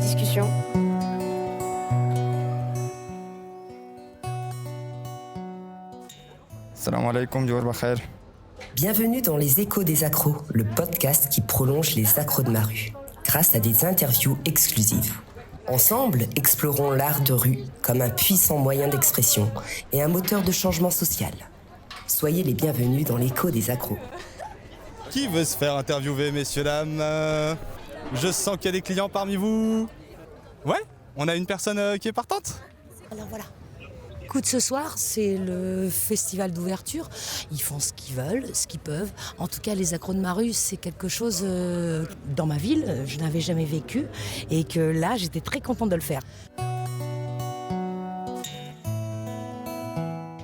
discussions. Salam alaikum, Diour Bakhair. Bienvenue dans Les Échos des Accros, le podcast qui prolonge les accros de ma rue, grâce à des interviews exclusives. Ensemble, explorons l'art de rue comme un puissant moyen d'expression et un moteur de changement social. Soyez les bienvenus dans l'Écho des Accros. Qui veut se faire interviewer, messieurs, dames Je sens qu'il y a des clients parmi vous. Ouais, on a une personne qui est partante. Alors voilà. Écoute, ce soir, c'est le festival d'ouverture. Ils font ce qu'ils veulent, ce qu'ils peuvent. En tout cas, les accros de ma rue, c'est quelque chose dans ma ville, je n'avais jamais vécu. Et que là, j'étais très contente de le faire.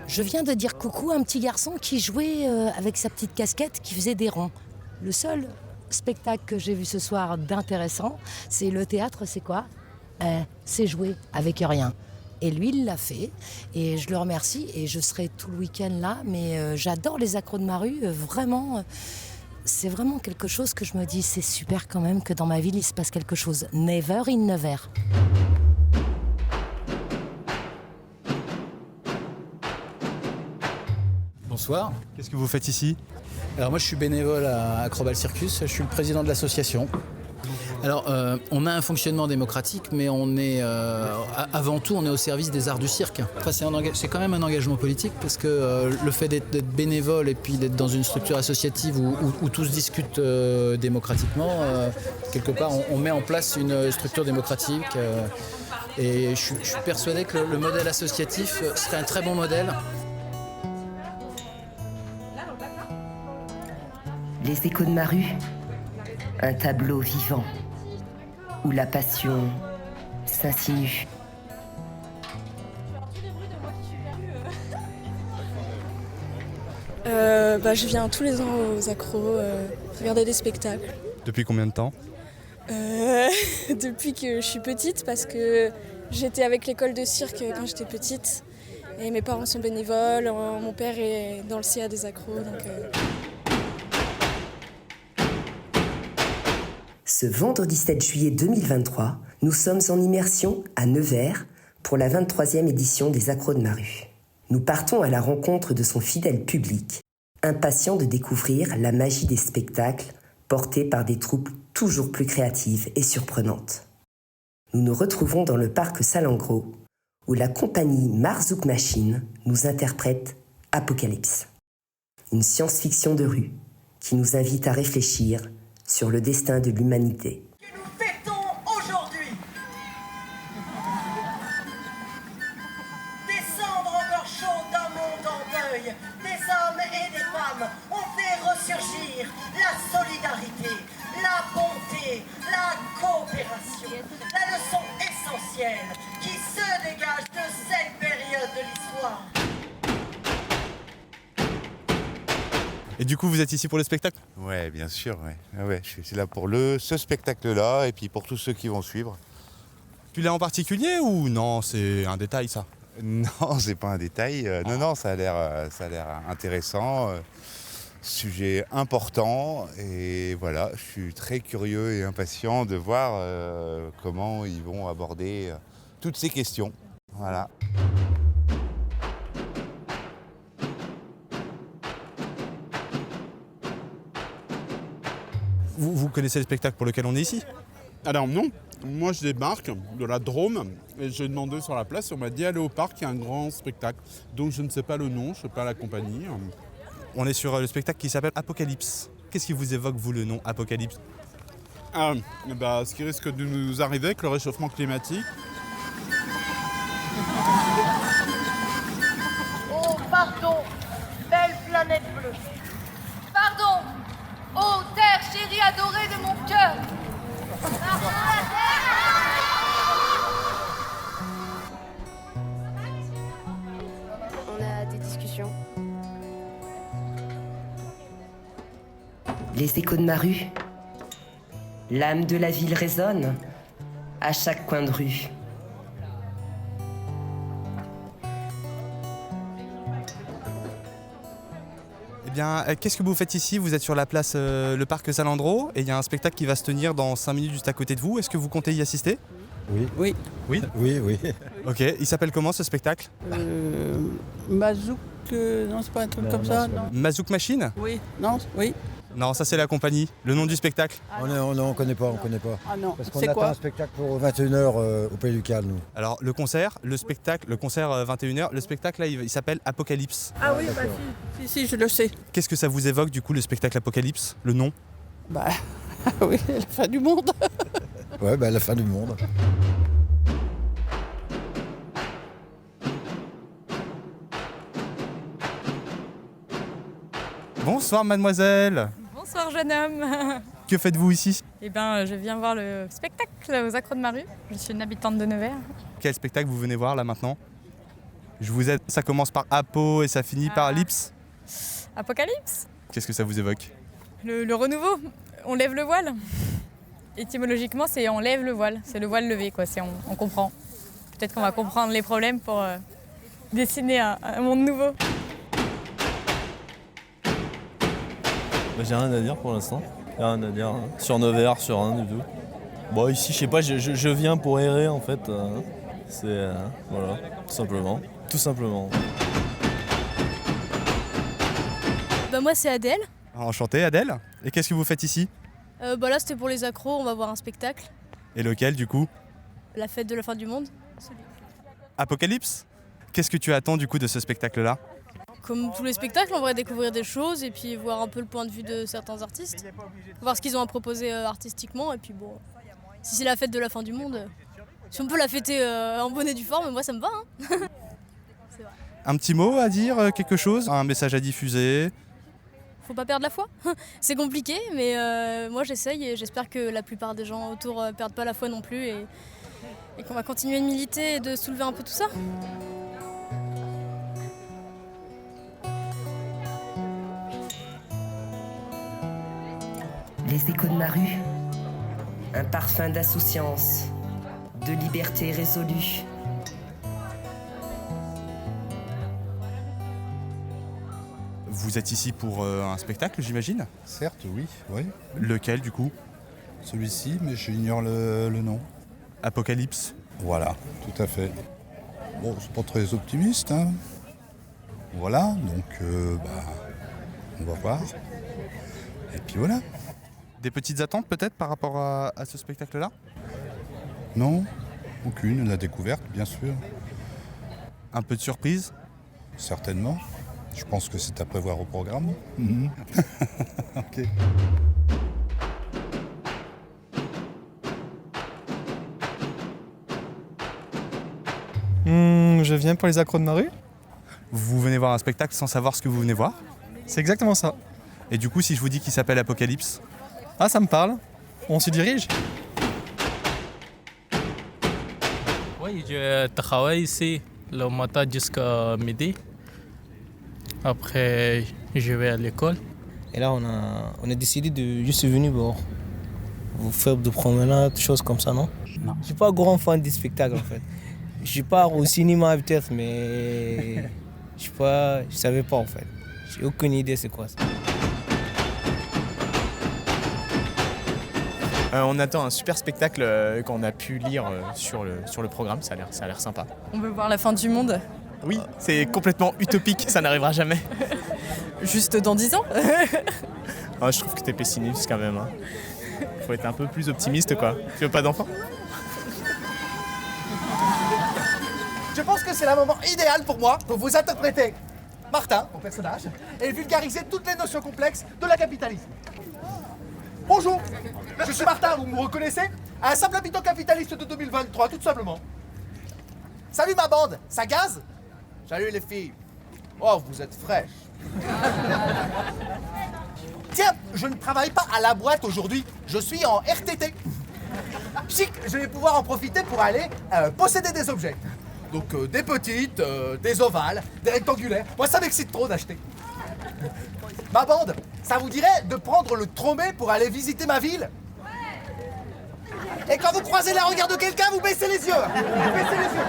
Je viens de dire coucou à un petit garçon qui jouait avec sa petite casquette, qui faisait des ronds. Le seul spectacle que j'ai vu ce soir d'intéressant, c'est le théâtre, c'est quoi ? C'est jouer avec rien. Et lui, il l'a fait, et je le remercie, et je serai tout le week-end là, mais j'adore les accros de ma rue, vraiment, c'est vraiment quelque chose que je me dis, c'est super quand même que dans ma ville, il se passe quelque chose. Never in never. Bonsoir. Qu'est-ce que vous faites ici ? Alors moi je suis bénévole à Acrobal Circus, je suis le président de l'association. Alors on a un fonctionnement démocratique, mais on est avant tout on est au service des arts du cirque. Enfin, c'est quand même un engagement politique parce que le fait d'être bénévole et puis d'être dans une structure associative où tout se discute démocratiquement, quelque part on met en place une structure démocratique. Et je suis persuadé que le modèle associatif serait un très bon modèle. Les Échos de ma rue, un tableau vivant où la passion s'insinue. Je viens tous les ans aux accros, regarder des spectacles. Depuis combien de temps ? Depuis que je suis petite, parce que j'étais avec l'école de cirque quand j'étais petite. Et mes parents sont bénévoles, mon père est dans le CA des accros. Ce vendredi 7 juillet 2023, nous sommes en immersion à Nevers pour la 23e édition des Accros de ma rue. Nous partons à la rencontre de son fidèle public, impatient de découvrir la magie des spectacles portés par des troupes toujours plus créatives et surprenantes. Nous nous retrouvons dans le parc Salengro, où la compagnie Marzouk Machine nous interprète Apocalypse, une science-fiction de rue qui nous invite à réfléchir sur le destin de l'humanité. Que nous fêtons aujourd'hui. Descendre encore chaud d'un monde en deuil, des hommes et des femmes ont fait ressurgir la solidarité, la bonté, la coopération, la leçon essentielle qui se dégage de cette période de l'histoire. Et du coup, vous êtes ici pour le spectacle ? Ouais, bien sûr, ouais. Je suis là pour ce spectacle-là et puis pour tous ceux qui vont suivre. Tu l'as en particulier ou non, c'est un détail ça ? Non, c'est pas un détail. Non, ça a l'air intéressant. Sujet important et voilà, je suis très curieux et impatient de voir comment ils vont aborder toutes ces questions. Voilà. Vous connaissez le spectacle pour lequel on est ici ? Alors non, moi je débarque de la Drôme et j'ai demandé sur la place et on m'a dit allez au parc, il y a un grand spectacle. Donc je ne sais pas le nom, je ne sais pas la compagnie. On est sur le spectacle qui s'appelle Apocalypse. Qu'est-ce qui vous évoque, vous, le nom Apocalypse ? Ce qui risque de nous arriver avec le réchauffement climatique. Oh pardon, belle planète bleue. Pardon, ô terre chérie adorée de mon cœur. On a des discussions. Les Échos de ma rue, l'âme de la ville résonne à chaque coin de rue. Eh bien, qu'est-ce que vous faites ici ? Vous êtes sur la place, le parc Salengro, et il y a un spectacle qui va se tenir dans 5 minutes juste à côté de vous. Est-ce que vous comptez y assister ? Oui. Oui. Oui. Oui. Ok, il s'appelle comment ce spectacle? Mazouk, non, c'est pas un truc comme ça, non. Mazouk Machine? Oui. Non, oui. Non, ça c'est la compagnie. Le nom du spectacle? On connaît pas. Ah non, Parce qu'on c'est attend quoi? un spectacle pour 21h au Pays du Cal, nous. Alors le concert 21h, le spectacle là il s'appelle Apocalypse. Ah oui, bah si, je le sais. Qu'est-ce que ça vous évoque du coup le spectacle Apocalypse? Le nom? Bah oui, la fin du monde. Ouais, la fin du monde. Bonsoir mademoiselle. Bonsoir jeune homme. Que faites-vous ici? Eh ben, je viens voir le spectacle aux Accros de Maru. Je suis une habitante de Nevers. Quel spectacle vous venez voir là maintenant? Je vous aide, ça commence par Apo et ça finit par Lips. Apocalypse. Qu'est-ce que ça vous évoque? Le renouveau. On lève le voile. Étymologiquement, c'est on lève le voile. C'est le voile levé, quoi. C'est on comprend. Peut-être qu'on va comprendre les problèmes pour dessiner un monde nouveau. J'ai rien à dire pour l'instant. Rien à dire hein. Sur Nevers, sur rien du tout. Bon, ici, je sais pas, je viens pour errer en fait. C'est. Voilà, tout simplement. Tout simplement. Bah, moi, c'est Adèle. Enchanté Adèle. Et qu'est-ce que vous faites ici? Là, c'était pour les accros, on va voir un spectacle. Et lequel du coup? La fête de la fin du monde. Apocalypse. Qu'est-ce que tu attends du coup de ce spectacle-là? Comme tous les spectacles, on va découvrir des choses et puis voir un peu le point de vue de certains artistes. Voir ce qu'ils ont à proposer artistiquement. Et puis bon, si c'est la fête de la fin du monde, si on peut la fêter en bonne et due forme, moi ça me va. Hein. Un petit mot à dire, quelque chose? Un message à diffuser? Faut pas perdre la foi. C'est compliqué, mais moi j'essaye et j'espère que la plupart des gens autour perdent pas la foi non plus et qu'on va continuer de militer et de soulever un peu tout ça. Les échos de Maru, un parfum d'insouciance, de liberté résolue. Vous êtes ici pour un spectacle, j'imagine? Certes, oui. Lequel du coup? Celui-ci, mais j'ignore le nom. Apocalypse. Voilà, tout à fait. Bon, c'est pas très optimiste, hein. Voilà, donc on va voir. Et puis voilà. Des petites attentes peut-être par rapport à ce spectacle-là? Non, aucune. La découverte, bien sûr. Un peu de surprise? Certainement. Je pense que c'est à prévoir au programme. Ok. Je viens pour les Accros de Maru. Vous venez voir un spectacle sans savoir ce que vous venez voir? C'est exactement ça. Et du coup, si je vous dis qu'il s'appelle Apocalypse? Ah, ça me parle. On s'y dirige? Oui, je travaille ici le matin jusqu'à midi. Après, je vais à l'école. Et là, on a décidé de juste venir pour faire des promenades, des choses comme ça, non? Non. Je suis pas grand fan des spectacles, en fait. Je pars au cinéma peut-être, mais je savais pas, en fait. J'ai aucune idée c'est quoi ça. On attend un super spectacle qu'on a pu lire sur le programme, ça a l'air sympa. On veut voir la fin du monde. Oui, c'est complètement utopique, ça n'arrivera jamais. Juste dans 10 ans. Je trouve que t'es pessimiste quand même. Hein. Faut être un peu plus optimiste quoi. Tu veux pas d'enfant? Je pense que c'est le moment idéal pour moi pour vous interpréter Martin, mon personnage, et vulgariser toutes les notions complexes de la capitalisme. Bonjour, je suis Martin, vous me reconnaissez? Un simple habitant capitaliste de 2023, tout simplement. Salut ma bande, ça gaze? Salut les filles. Oh, vous êtes fraîches. Tiens, je ne travaille pas à la boîte aujourd'hui, je suis en RTT. Chic, je vais pouvoir en profiter pour aller posséder des objets. Donc des petites, des ovales, des rectangulaires. Moi ça m'excite trop d'acheter. Ma bande, ça vous dirait de prendre le tromé pour aller visiter ma ville? Et quand vous croisez le regard de quelqu'un, vous baissez les yeux. Vous baissez les yeux.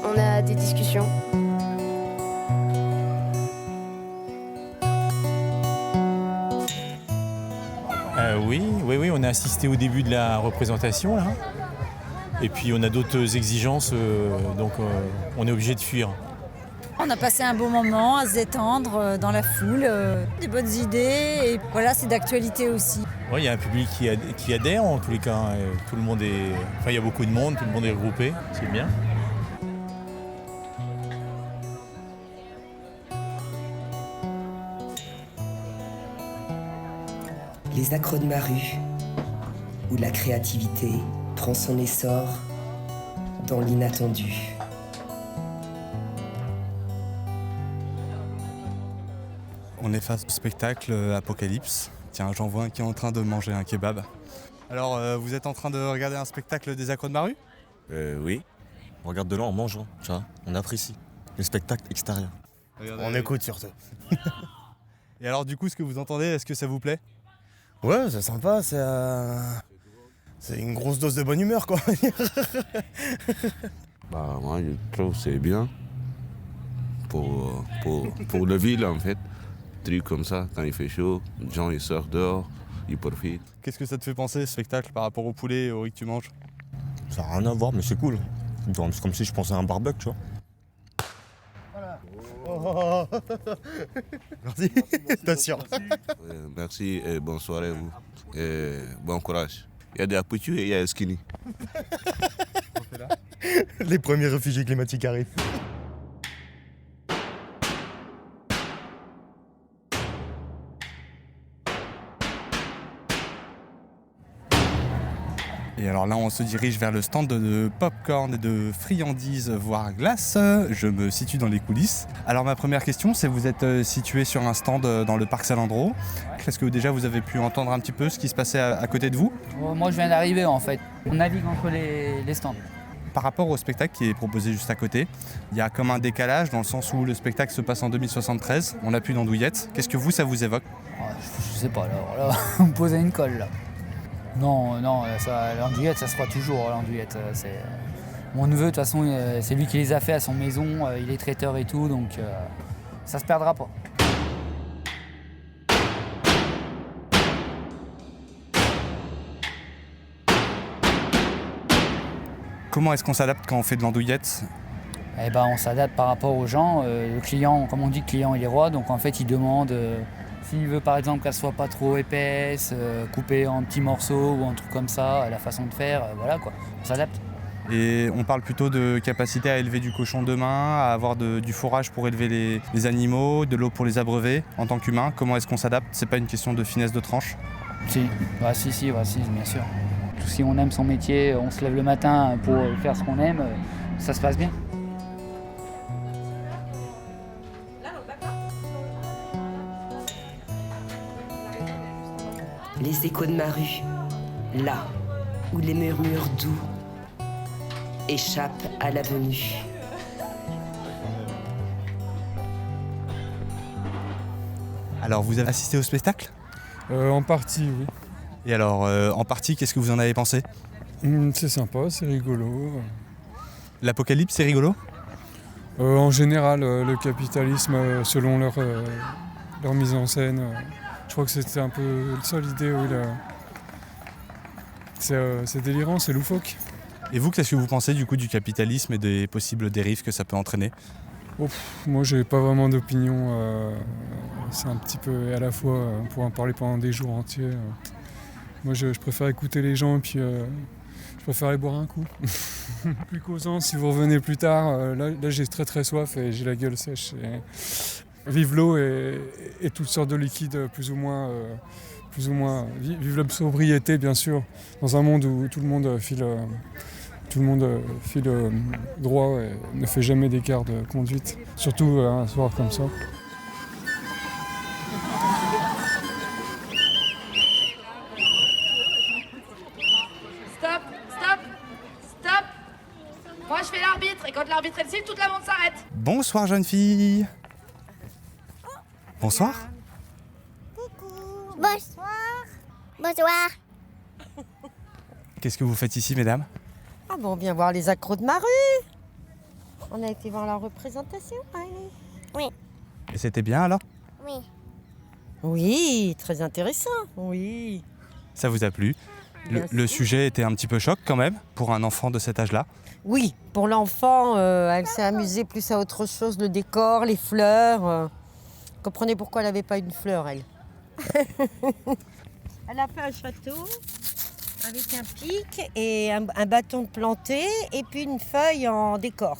On a des discussions. Oui, on a assisté au début de la représentation là. Et puis on a d'autres exigences, donc on est obligé de fuir. On a passé un bon moment à se détendre dans la foule, des bonnes idées et voilà, c'est d'actualité aussi. Il y a un public qui adhère en tous les cas. Tout le monde est, il y a beaucoup de monde, tout le monde est regroupé, c'est bien. Les accros de Maru, où la créativité prend son essor dans l'inattendu. On est face au spectacle Apocalypse. Tiens, j'en vois un qui est en train de manger un kebab. Alors, vous êtes en train de regarder un spectacle des accros de Maru ? Oui. On regarde de loin en mangeant, tu vois. On apprécie le spectacle extérieur. On écoute surtout. Et alors, du coup, ce que vous entendez, est-ce que ça vous plaît ? Ouais, c'est sympa, c'est une grosse dose de bonne humeur, quoi. Moi, je trouve que c'est bien pour la ville, en fait. Trucs comme ça, quand il fait chaud, les gens ils sortent dehors, ils profitent. Qu'est-ce que ça te fait penser, ce spectacle, par rapport au poulet et au riz que tu manges ? Ça n'a rien à voir, mais c'est cool. C'est comme si je pensais à un barbecue, tu vois. Oh. Merci, t'assures. Merci et bonne soirée à vous. Et bon courage. Il y a des appuis et il y a des skinny. Les premiers réfugiés climatiques arrivent. Et alors là, on se dirige vers le stand de pop-corn et de friandises, voire glace. Je me situe dans les coulisses. Alors ma première question, c'est vous êtes situé sur un stand dans le parc Salandro. Est-ce que déjà vous avez pu entendre un petit peu ce qui se passait à côté de vous ? Moi, je viens d'arriver en fait. On navigue entre les stands. Par rapport au spectacle qui est proposé juste à côté, il y a comme un décalage dans le sens où le spectacle se passe en 2073. On n'a plus d'andouillettes. Qu'est-ce que vous, ça vous évoque ? Je sais pas, alors là, on me posait une colle là. Non, l'andouillette, ça se fera toujours, l'andouillette. Mon neveu, de toute façon, c'est lui qui les a fait à son maison, il est traiteur et tout, donc ça se perdra pas. Comment est-ce qu'on s'adapte quand on fait de l'andouillette ? On s'adapte par rapport aux gens. Le client, comme on dit, le client il est roi, donc en fait il demande... S'il veut par exemple qu'elle soit pas trop épaisse, coupée en petits morceaux ou un truc comme ça, la façon de faire, voilà quoi, on s'adapte. Et on parle plutôt de capacité à élever du cochon demain, à avoir du fourrage pour élever les animaux, de l'eau pour les abreuver en tant qu'humain. Comment est-ce qu'on s'adapte ? C'est pas une question de finesse de tranche ? Si, bien sûr. Si on aime son métier, on se lève le matin pour faire ce qu'on aime, ça se passe bien. Les échos de Maru, là où les murmures doux échappent à la venue. Alors, vous avez assisté au spectacle ? En partie, oui. Et alors, en partie, qu'est-ce que vous en avez pensé ? C'est sympa, c'est rigolo. L'Apocalypse, c'est rigolo ? En général, le capitalisme, selon leur mise en scène, je crois que c'était un peu la seule idée où c'est délirant, c'est loufoque. Et vous, qu'est-ce que vous pensez du coup du capitalisme et des possibles dérives que ça peut entraîner ? Moi, j'ai pas vraiment d'opinion. C'est un petit peu à la fois, on pourrait en parler pendant des jours entiers. Moi, je préfère écouter les gens et puis je préfère aller boire un coup. Plus causant, si vous revenez plus tard, là j'ai très très soif et j'ai la gueule sèche. Vive l'eau et toutes sortes de liquides plus ou moins. Vive la sobriété, bien sûr, dans un monde où tout le monde file droit et ne fait jamais d'écart de conduite. Surtout un soir comme ça. Stop. Moi je fais l'arbitre et quand l'arbitre est siffle, toute la bande s'arrête. Bonsoir jeune fille. Bonsoir. Bonsoir. Qu'est-ce que vous faites ici, mesdames ? On vient voir les accros de Maru. On a été voir la représentation. Oui. Et c'était bien alors ? Oui. Oui, très intéressant. Oui. Ça vous a plu? Le sujet était un petit peu choc quand même pour un enfant de cet âge-là? Oui, pour l'enfant, elle s'est amusée plus à autre chose, le décor, les fleurs. Comprenez pourquoi elle n'avait pas une fleur, elle. Elle a fait un château avec un pic et un bâton planté et puis une feuille en décor.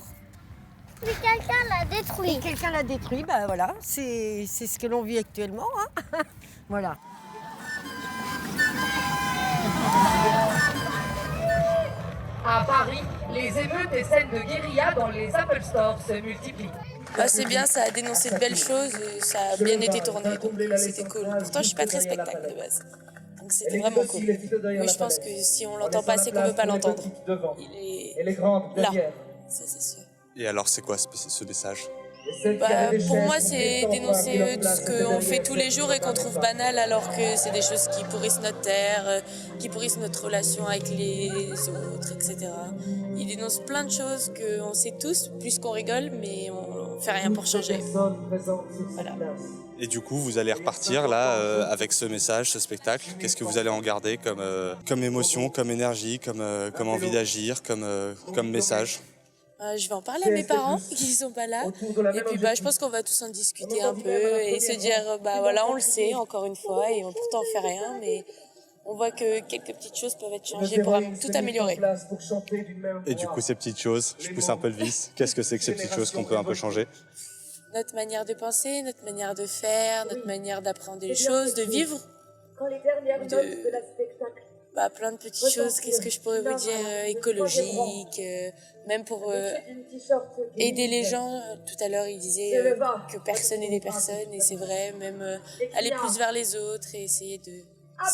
Mais quelqu'un l'a détruit. Quelqu'un l'a détruit, ben voilà, c'est ce que l'on vit actuellement. Hein. Voilà. À Paris, les émeutes et scènes de guérilla dans les Apple Stores se multiplient. C'est bien, ça a dénoncé de belles choses, ça a bien été tourné, donc c'était cool. Pourtant, je suis pas très spectacle de base, donc c'était vraiment cool. Mais je pense que si on l'entend pas, c'est qu'on veut pas l'entendre. Il est là, ça c'est sûr. Et alors, c'est quoi ce message? Pour moi, c'est dénoncer tout ce qu'on fait tous les jours et qu'on trouve banal, alors que c'est des choses qui pourrissent notre terre, qui pourrissent notre relation avec les autres, etc. Il dénonce plein de choses qu'on sait tous, plus qu'on rigole, mais on fait rien pour changer. Voilà. Et du coup, vous allez repartir là avec ce message, ce spectacle. Qu'est-ce que vous allez en garder comme émotion, comme énergie, comme envie d'agir, comme message? Je vais en parler à mes parents qui sont pas là. Et puis je pense qu'on va tous en discuter un peu et se dire voilà, on le sait encore une fois et pourtant on fait rien, mais on voit que quelques petites choses peuvent être changées pour tout améliorer. Et du coup, ces petites choses, je pousse un peu le vice. Qu'est-ce que c'est que ces petites choses qu'on peut un peu changer? Notre manière de penser, notre manière de faire, notre manière d'appréhender les choses, de vivre. Plein de petites choses, qu'est-ce que je pourrais vous dire, écologiques, même pour aider les gens. Tout à l'heure, il disait que personne n'est des personnes, et c'est vrai, même aller plus vers les autres et essayer de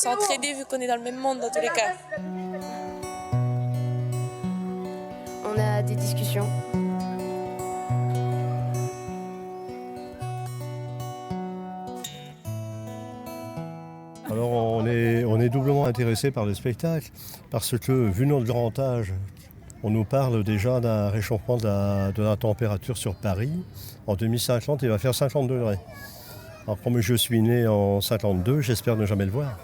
s'entraider vu qu'on est dans le même monde dans tous les cas. On a des discussions. Alors on est doublement intéressé par le spectacle parce que, vu notre grand âge, on nous parle déjà d'un réchauffement de la température sur Paris. En 2050, il va faire 50 degrés. Alors comme je suis né en 52, j'espère ne jamais le voir.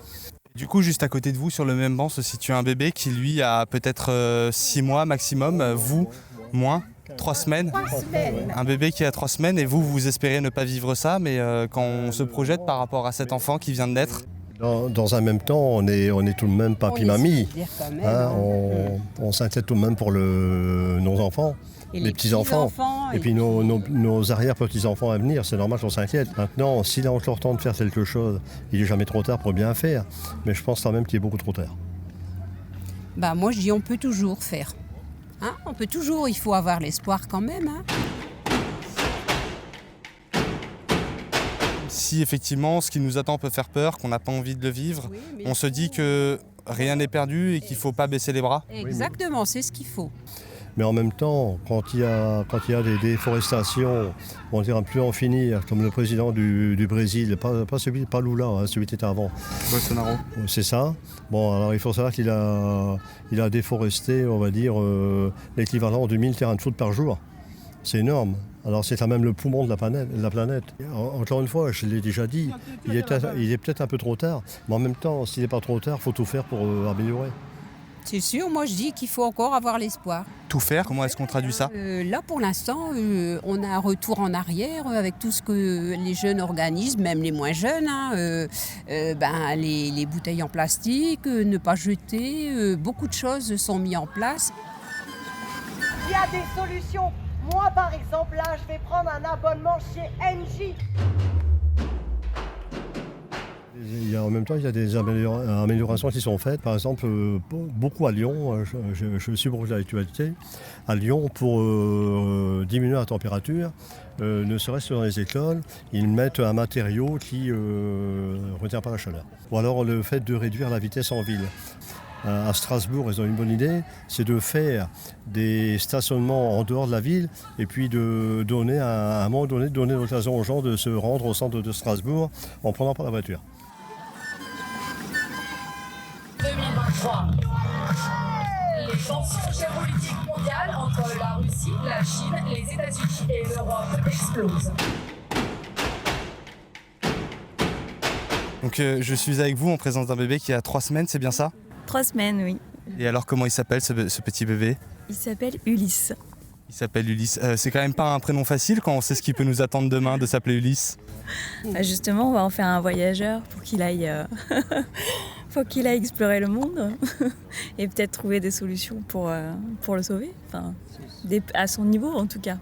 Du coup, juste à côté de vous, sur le même banc, se situe un bébé qui, lui, a peut-être 6 mois maximum. Vous, moins 3 semaines. 3 semaines. Un bébé qui a 3 semaines et vous espérez ne pas vivre ça, mais quand on se projette par rapport à cet enfant qui vient de naître. Dans un même temps, on est tout de même papy-mamie. Hein, on s'inquiète tout de même pour nos enfants, les petits-enfants. Et puis nos arrière-petits-enfants à venir, c'est normal qu'on s'inquiète. Maintenant, s'il a encore le temps de faire quelque chose, il n'est jamais trop tard pour bien faire. Mais je pense quand même qu'il est beaucoup trop tard. Moi, je dis on peut toujours faire. Hein, on peut toujours, il faut avoir l'espoir quand même. Hein. Si effectivement ce qui nous attend peut faire peur, qu'on n'a pas envie de le vivre, on se dit que rien n'est perdu et qu'il ne faut pas baisser les bras. Exactement, c'est ce qu'il faut. Mais en même temps, quand il y a des déforestations, on dirait plus en finir, comme le président du Brésil, pas Lula, hein, celui qui était avant. Bolsonaro. C'est ça. Bon, alors il faut savoir qu'il a déforesté, on va dire, l'équivalent de 1000 terrains de foot par jour. C'est énorme. Alors c'est quand même le poumon de la planète. Encore une fois, je l'ai déjà dit, il est peut-être un peu trop tard, mais en même temps, s'il n'est pas trop tard, il faut tout faire pour améliorer. C'est sûr, moi je dis qu'il faut encore avoir l'espoir. Tout faire, comment est-ce qu'on traduit ça? Là pour l'instant, on a un retour en arrière avec tout ce que les jeunes organisent, même les moins jeunes. Hein, les bouteilles en plastique, ne pas jeter, beaucoup de choses sont mises en place. Il y a des solutions. Moi, par exemple, là, je vais prendre un abonnement chez Engie. En même temps, il y a des améliorations qui sont faites. Par exemple, beaucoup à Lyon, je suis beaucoup de l'actualité, à Lyon, pour diminuer la température, ne serait-ce que dans les écoles, ils mettent un matériau qui ne retient pas la chaleur. Ou alors le fait de réduire la vitesse en ville. À Strasbourg, ils ont une bonne idée, c'est de faire des stationnements en dehors de la ville et puis de donner, à un moment donné, l'occasion aux gens de se rendre au centre de Strasbourg en prenant pas la voiture. 2023. Les tensions géopolitiques mondiales entre la Russie, la Chine, les États-Unis et l'Europe explosent. Donc je suis avec vous en présence d'un bébé qui a 3 semaines, c'est bien ça? 3 semaines, oui. Et alors comment il s'appelle ce petit bébé? Il s'appelle Ulysse. Il s'appelle Ulysse. C'est quand même pas un prénom facile quand on sait ce qui peut nous attendre demain de s'appeler Ulysse. Bah justement, on va en faire un voyageur pour qu'il aille, faut qu'il aille explorer le monde et peut-être trouver des solutions pour le sauver, enfin, à son niveau en tout cas.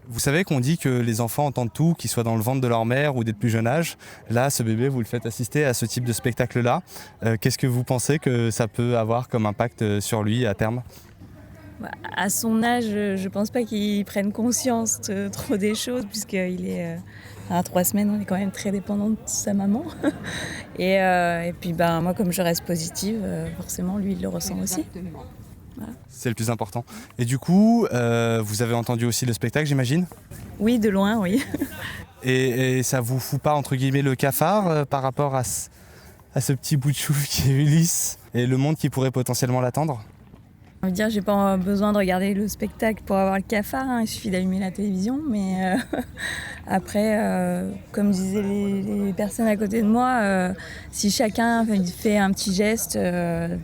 Vous savez qu'on dit que les enfants entendent tout, qu'ils soient dans le ventre de leur mère ou dès le plus jeune âge. Là, ce bébé, vous le faites assister à ce type de spectacle-là. Qu'est-ce que vous pensez que ça peut avoir comme impact sur lui à terme? À son âge, je pense pas qu'il prenne conscience trop des choses, puisqu'il est à 3 semaines, on est quand même très dépendant de sa maman. Et puis moi, comme je reste positive, forcément, lui, il le ressent aussi. Voilà. C'est le plus important. Et du coup, vous avez entendu aussi le spectacle, j'imagine? Oui, de loin, oui. Et ça vous fout pas, entre guillemets, le cafard par rapport à ce petit bout de chou qui est Ulysse et le monde qui pourrait potentiellement l'attendre? Je veux dire, j'ai pas besoin de regarder le spectacle pour avoir le cafard, hein. Il suffit d'allumer la télévision, mais après, comme disaient les personnes à côté de moi, si chacun fait un petit geste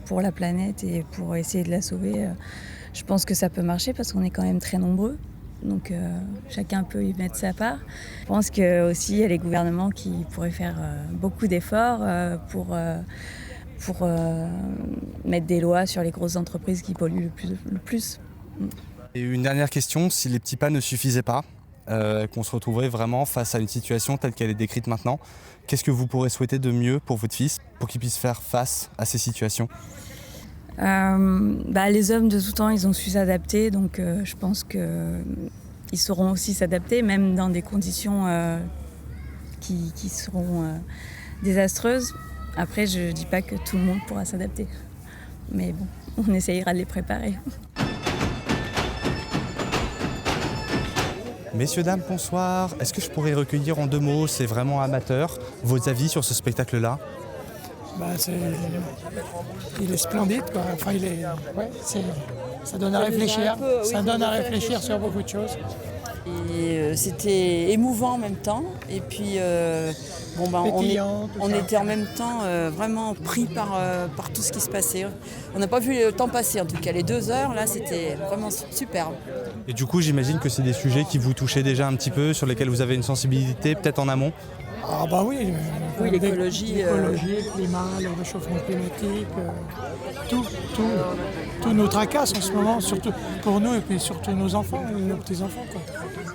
pour la planète et pour essayer de la sauver, je pense que ça peut marcher parce qu'on est quand même très nombreux. Donc chacun peut y mettre sa part. Je pense que aussi il y a les gouvernements qui pourraient faire beaucoup d'efforts pour mettre des lois sur les grosses entreprises qui polluent le plus. Et une dernière question, si les petits pas ne suffisaient pas, qu'on se retrouverait vraiment face à une situation telle qu'elle est décrite maintenant, qu'est-ce que vous pourrez souhaiter de mieux pour votre fils, pour qu'il puisse faire face à ces situations? Les hommes de tout temps, ils ont su s'adapter, donc je pense qu'ils sauront aussi s'adapter, même dans des conditions qui seront désastreuses. Après, je ne dis pas que tout le monde pourra s'adapter. Mais bon, on essayera de les préparer. Messieurs, dames, bonsoir. Est-ce que je pourrais recueillir en 2 mots, c'est vraiment amateur, vos avis sur ce spectacle-là? Il est splendide, quoi. Enfin, ça donne à réfléchir. Ça donne à réfléchir sur beaucoup de choses. Et c'était émouvant en même temps. Et puis, on était en même temps vraiment pris par tout ce qui se passait. On n'a pas vu le temps passer, en tout cas. Les 2 heures, là, c'était vraiment superbe. Et du coup, j'imagine que c'est des sujets qui vous touchaient déjà un petit peu, sur lesquels vous avez une sensibilité, peut-être en amont? Ah bah oui, l'écologie. Le climat, le réchauffement climatique, tout nous tracasse en ce moment, surtout pour nous et puis surtout nos enfants, nos petits-enfants, quoi.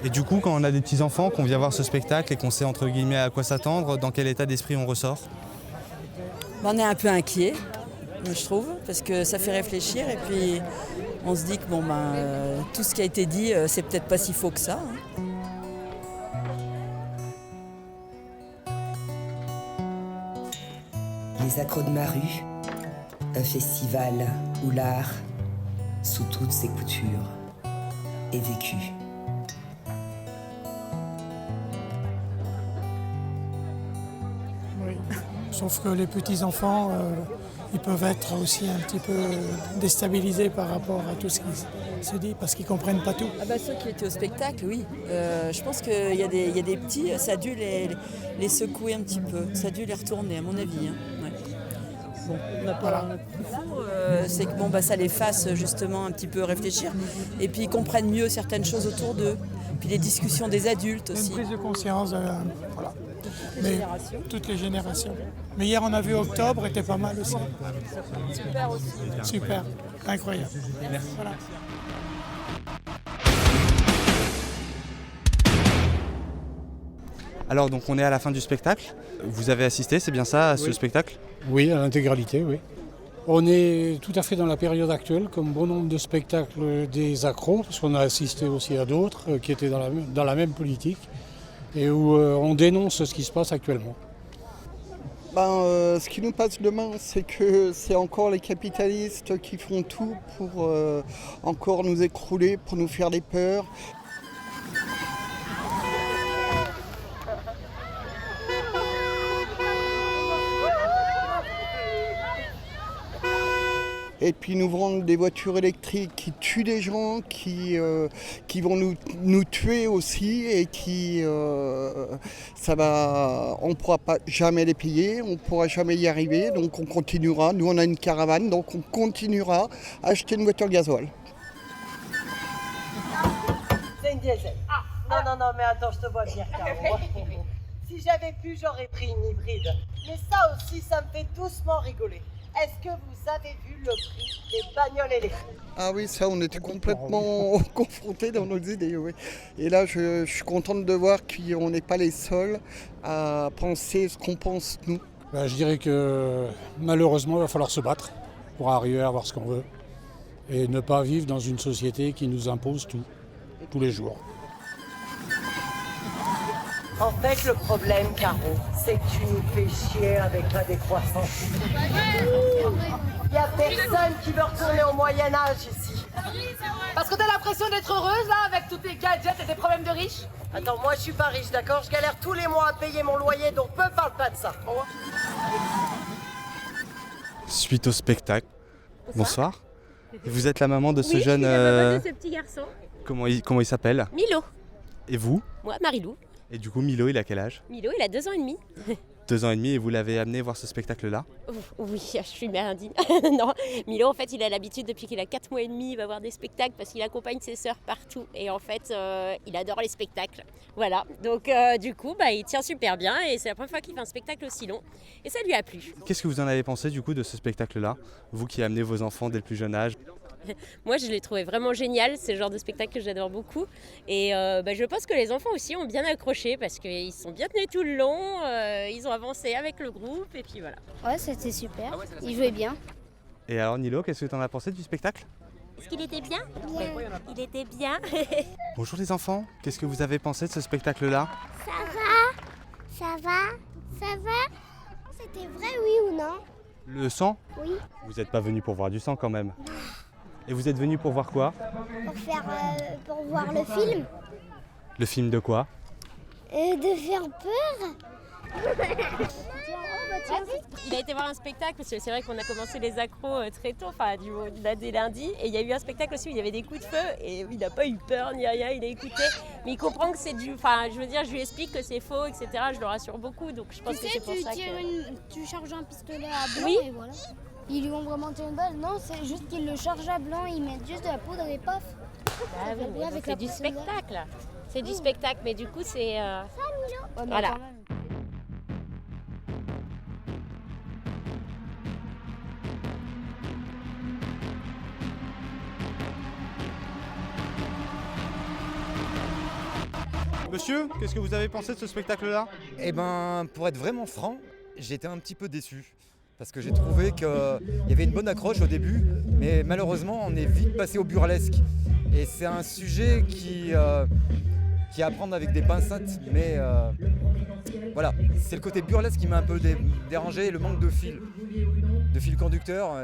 Et du coup, quand on a des petits-enfants, qu'on vient voir ce spectacle et qu'on sait entre guillemets à quoi s'attendre, dans quel état d'esprit on ressort? On est un peu inquiet, je trouve, parce que ça fait réfléchir et puis on se dit que tout ce qui a été dit, c'est peut-être pas si faux que ça. Les Accros de Maru, un festival où l'art, sous toutes ses coutures, est vécu. Oui. Sauf que les petits-enfants, ils peuvent être aussi un petit peu déstabilisés par rapport à tout ce qui se dit, parce qu'ils ne comprennent pas tout. Ceux qui étaient au spectacle, oui. Je pense qu'il y a des petits, ça a dû les secouer un petit peu, ça a dû les retourner, à mon avis. Ouais. Bon, c'est que ça les fasse justement un petit peu réfléchir, et puis ils comprennent mieux certaines choses autour d'eux. Puis les discussions des adultes aussi. Une prise de conscience, voilà. Toutes les générations. Mais hier on a vu Octobre, était pas mal aussi. Super aussi. Super, incroyable. Merci. Voilà. Alors donc on est à la fin du spectacle. Vous avez assisté, c'est bien ça, à ce spectacle? Oui, à l'intégralité, oui. On est tout à fait dans la période actuelle, comme bon nombre de spectacles des accros, parce qu'on a assisté aussi à d'autres qui étaient dans la même politique, et où on dénonce ce qui se passe actuellement. Ce qui nous passe demain, c'est que c'est encore les capitalistes qui font tout pour encore nous écrouler, pour nous faire des peurs. et puis nous vendre des voitures électriques qui tuent des gens, qui vont nous tuer aussi et on ne pourra pas jamais les payer, on ne pourra jamais y arriver, donc on continuera. Nous on a une caravane, donc on continuera à acheter une voiture gasoil. C'est une diesel. Non, mais attends, je te vois bien, Caro. Si j'avais pu, j'aurais pris une hybride. Mais ça aussi, ça me fait doucement rigoler. Est-ce que vous avez vu le prix des bagnoles électriques? Ah oui, ça, on était complètement confrontés dans nos idées, oui. Et là, je suis contente de voir qu'on n'est pas les seuls à penser ce qu'on pense, nous. Je dirais que malheureusement, il va falloir se battre pour arriver à avoir ce qu'on veut. Et ne pas vivre dans une société qui nous impose tout, tous les jours. En fait, le problème, Caro, c'est que tu nous fais chier avec la décroissance. Il n'y a personne qui veut retourner au Moyen-Âge ici. Parce que t'as l'impression d'être heureuse là avec tous tes gadgets et tes problèmes de riches? Attends, moi je suis pas riche, d'accord? Je galère tous les mois à payer mon loyer, donc me parle pas de ça. Suite au spectacle. Bonsoir. Vous êtes la maman de ce Oui, jeune... je suis la maman de ce petit garçon. Comment il s'appelle? Milo. Et vous? Moi, Marilou. Et du coup, Milo, il a quel âge? Milo, il a 2 ans et demi. 2 ans et demi, et vous l'avez amené voir ce spectacle-là? Oui, je suis mère indigne. Non, Milo, en fait, il a l'habitude, depuis qu'il a 4 mois et demi, il va voir des spectacles parce qu'il accompagne ses sœurs partout. Et en fait, il adore les spectacles. Voilà, donc du coup, il tient super bien et c'est la première fois qu'il fait un spectacle aussi long. Et ça lui a plu. Qu'est-ce que vous en avez pensé du coup de ce spectacle-là? Vous qui amenez vos enfants dès le plus jeune âge? Moi, je l'ai trouvé vraiment génial. C'est le genre de spectacle que j'adore beaucoup. Et je pense que les enfants aussi ont bien accroché parce qu'ils sont bien tenus tout le long. Ils ont avancé avec le groupe et puis voilà. Ouais, c'était super. Ils jouaient bien. Et alors Nilo, qu'est-ce que tu en as pensé du spectacle? Est-ce qu'il était bien? Bien. Il était bien. Bonjour les enfants, qu'est-ce que vous avez pensé de ce spectacle-là? Ça va. C'était vrai, oui ou non? Le sang? Oui. Vous n'êtes pas venu pour voir du sang quand même. Et vous êtes venu pour voir quoi? Pour voir le film. Le film de quoi? De faire peur. Il a été voir un spectacle parce que c'est vrai qu'on a commencé les accros très tôt, dès lundi. Et il y a eu un spectacle aussi où il y avait des coups de feu et il n'a pas eu peur ni rien, il a écouté. Mais il comprend que c'est je lui explique que c'est faux, etc. Je le rassure beaucoup, donc je pense que c'est pour ça que... Tu charges un pistolet à blanc Oui. et voilà. Ils lui ont vraiment tiré une balle. Non, c'est juste qu'ils le chargent à blanc, ils mettent juste de la poudre et paf. C'est du spectacle. C'est du spectacle, mais du coup c'est... Voilà. Monsieur, qu'est-ce que vous avez pensé de ce spectacle-là? Eh ben, pour être vraiment franc, j'étais un petit peu déçu. Parce que j'ai trouvé qu'il y avait une bonne accroche au début, mais malheureusement, on est vite passé au burlesque. Et c'est un sujet qui est à prendre avec des pincettes, mais voilà, c'est le côté burlesque qui m'a un peu dérangé, le manque de fil conducteur.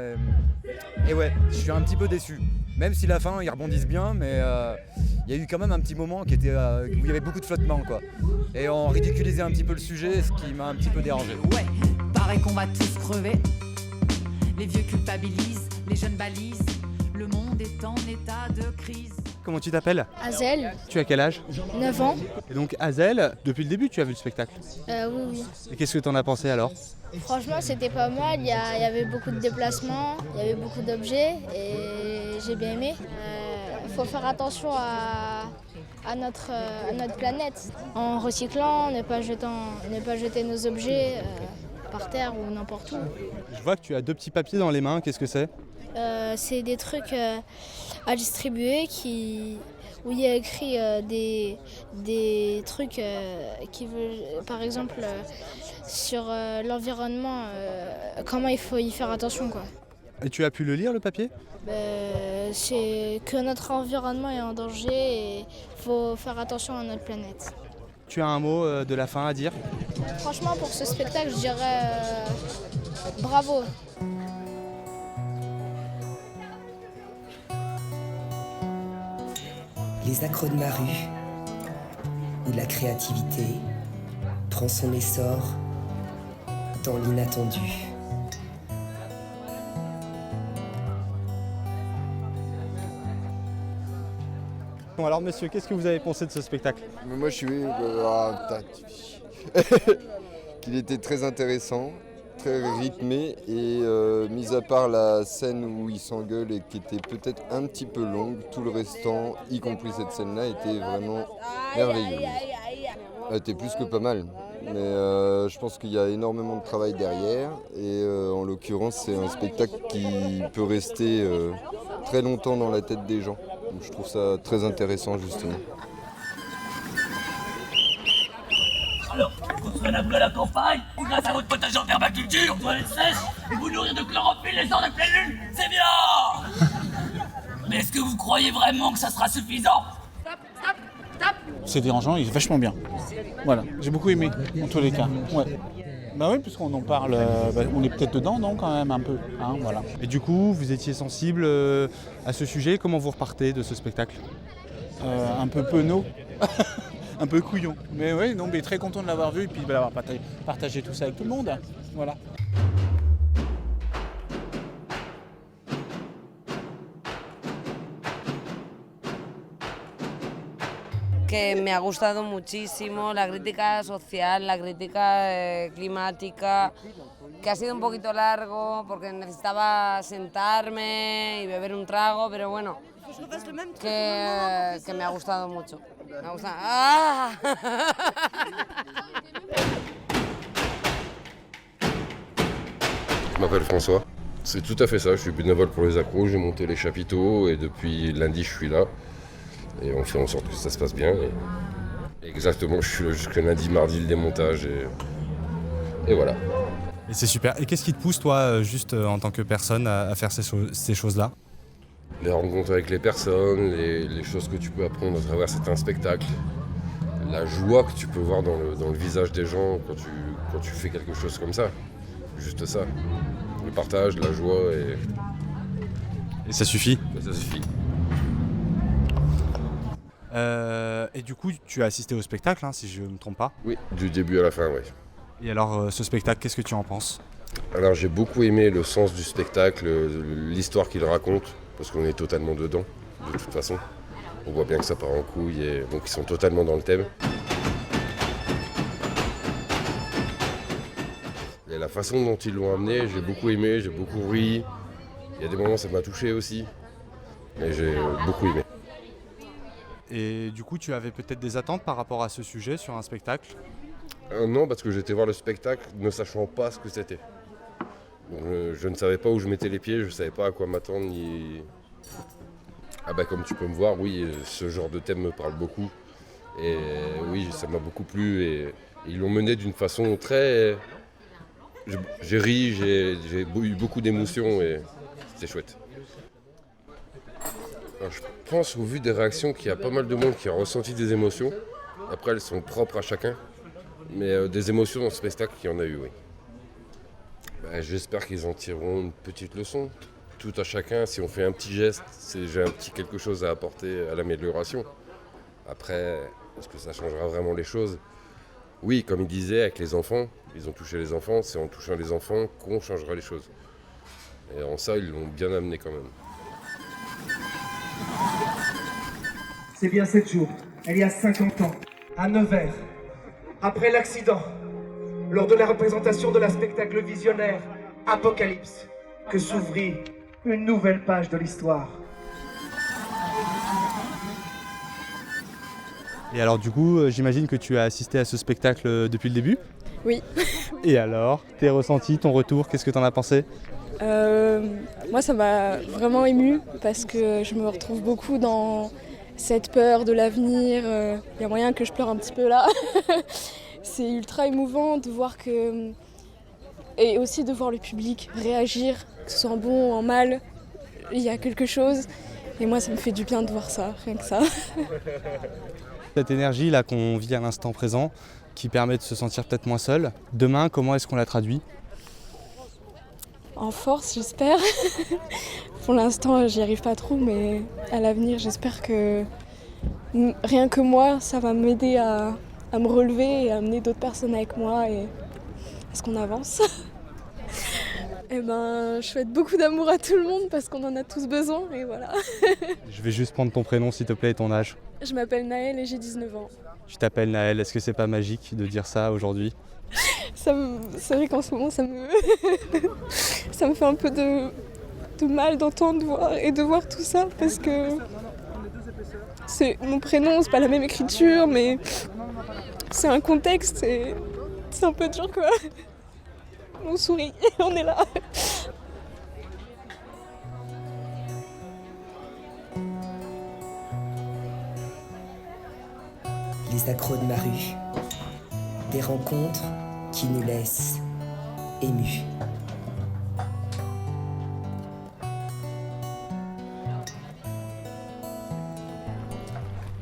Et ouais, je suis un petit peu déçu. Même si la fin, ils rebondissent bien, mais il y a eu quand même un petit moment où il y avait beaucoup de flottement, quoi. Et on ridiculisait un petit peu le sujet, ce qui m'a un petit peu dérangé. Ouais, paraît qu'on va tous crever. Les vieux culpabilisent, les jeunes balisent. Le monde est en état de crise. Comment tu t'appelles? Azel, Tu as quel âge? 9 ans. Et donc Azel, depuis le début tu as vu le spectacle? Oui. Et qu'est-ce que tu en as pensé alors? Franchement, c'était pas mal. Il y avait beaucoup de déplacements, il y avait beaucoup d'objets et j'ai bien aimé. Il faut faire attention à notre planète en recyclant, ne pas jeter nos objets par terre ou n'importe où. Je vois que tu as 2 petits papiers dans les mains, qu'est-ce que c'est? C'est des trucs à distribuer où il y a écrit des trucs qui veulent, par exemple, sur l'environnement, comment il faut y faire attention, quoi. Et tu as pu le lire, le papier? C'est que notre environnement est en danger et il faut faire attention à notre planète. Tu as un mot de la fin à dire? Franchement, pour ce spectacle, je dirais bravo. Les accros de Maru, où la créativité prend son essor dans l'inattendu. balcon. Alors monsieur, qu'est-ce que vous avez pensé de ce spectacle? Moi je suis... qu'il était très intéressant, très rythmé et mis à part la scène où il s'engueule et qui était peut-être un petit peu longue, tout le restant, y compris cette scène-là, était vraiment merveilleux. Elle était plus que pas mal, mais je pense qu'il y a énormément de travail derrière et en l'occurrence c'est un spectacle qui peut rester très longtemps dans la tête des gens. Donc, je trouve ça très intéressant justement. Alors, construire un peu à la campagne, grâce à votre potager en permaculture, toilettes sèches, et vous nourrir de chlorophylle les heures de pleine lune, c'est bien. Mais est-ce que vous croyez vraiment que ça sera suffisant? C'est dérangeant, il est vachement bien. Voilà, j'ai beaucoup aimé, en tous les cas. Ouais. Bah oui, puisqu'on en parle, on est peut-être dedans, non, quand même, un peu. Hein, voilà. Et du coup, vous étiez sensible à ce sujet. Comment vous repartez de ce spectacle? Un peu penaud. Un peu couillon. Mais oui, non, mais très content de l'avoir vu et puis d'avoir partagé tout ça avec tout le monde. Voilà. Que me ha gustado muchísimo la crítica social, la crítica climática, que ha sido un poquito largo porque necesitaba sentarme y beber un trago, pero bueno, que me ha gustado mucho. Me ha gustado. ¡Ah! Je m'appelle François. C'est tout à fait ça, je suis bénévole pour les accros, j'ai monté les chapiteaux et depuis lundi je suis là. Et on fait en sorte que ça se passe bien. Et exactement, je suis là jusqu'à lundi, mardi, le démontage. Et voilà. Et c'est super. Et qu'est-ce qui te pousse, toi, juste en tant que personne, à faire ces choses-là? Les rencontres avec les personnes, les choses que tu peux apprendre à travers certains spectacles. La joie que tu peux voir dans le visage des gens quand tu fais quelque chose comme ça. Juste ça. Le partage, la joie Et ça suffit? Ça suffit. Et du coup, tu as assisté au spectacle, hein, si je ne me trompe pas? Oui, du début à la fin, oui. Et alors, ce spectacle, qu'est-ce que tu en penses? Alors, j'ai beaucoup aimé le sens du spectacle, l'histoire qu'il raconte, parce qu'on est totalement dedans, de toute façon. On voit bien que ça part en couille, et donc ils sont totalement dans le thème. Et la façon dont ils l'ont amené, j'ai beaucoup aimé, j'ai beaucoup ri. Il y a des moments, ça m'a touché aussi, mais j'ai beaucoup aimé. Et du coup, tu avais peut-être des attentes par rapport à ce sujet sur un spectacle? Non, parce que j'étais voir le spectacle ne sachant pas ce que c'était. Donc, je ne savais pas où je mettais les pieds, je ne savais pas à quoi m'attendre. Ah bah comme tu peux me voir, oui, ce genre de thème me parle beaucoup. Et oui, ça m'a beaucoup plu et ils l'ont mené d'une façon très... J'ai ri, j'ai eu beaucoup d'émotions et c'était chouette. Alors, je pense au vu des réactions qu'il y a pas mal de monde qui a ressenti des émotions. Après elles sont propres à chacun. Mais des émotions dans ce spectacle, il y en a eu, oui. J'espère qu'ils en tireront une petite leçon. Tout à chacun, si on fait un petit geste, c'est déjà un petit quelque chose à apporter à l'amélioration. Après, est-ce que ça changera vraiment les choses? Oui, comme il disait, avec les enfants, ils ont touché les enfants, c'est en touchant les enfants qu'on changera les choses. Et en ça, ils l'ont bien amené quand même. C'est bien 7 jours, il y a 50 ans, à Nevers, après l'accident, lors de la représentation de la spectacle visionnaire Apocalypse, que s'ouvrit une nouvelle page de l'histoire. Et alors du coup, j'imagine que tu as assisté à ce spectacle depuis le début? Oui. Et alors, tes ressentis, ton retour, qu'est-ce que tu en as pensé? Moi, ça m'a vraiment émue parce que je me retrouve beaucoup dans cette peur de l'avenir. Il y a moyen que je pleure un petit peu là. C'est ultra émouvant de voir que... Et aussi de voir le public réagir, que ce soit en bon ou en mal. Il y a quelque chose. Et moi, ça me fait du bien de voir ça, rien que ça. Cette énergie là qu'on vit à l'instant présent, qui permet de se sentir peut-être moins seul, demain, comment est-ce qu'on la traduit? En force, j'espère. Pour l'instant, j'y arrive pas trop, mais à l'avenir, j'espère que rien que moi, ça va m'aider à me relever et à amener d'autres personnes avec moi et à ce qu'on avance. je souhaite beaucoup d'amour à tout le monde parce qu'on en a tous besoin et voilà. Je vais juste prendre ton prénom s'il te plaît et ton âge. Je m'appelle Naël et j'ai 19 ans. Je t'appelle Naël, est-ce que c'est pas magique de dire ça aujourd'hui ? C'est vrai qu'en ce moment ça me fait un peu de mal d'entendre de voir tout ça parce que c'est mon prénom, c'est pas la même écriture mais c'est un contexte et c'est un peu dur quoi. On sourit et on est là. Les accros de Maru. Des rencontres qui nous laissent émus.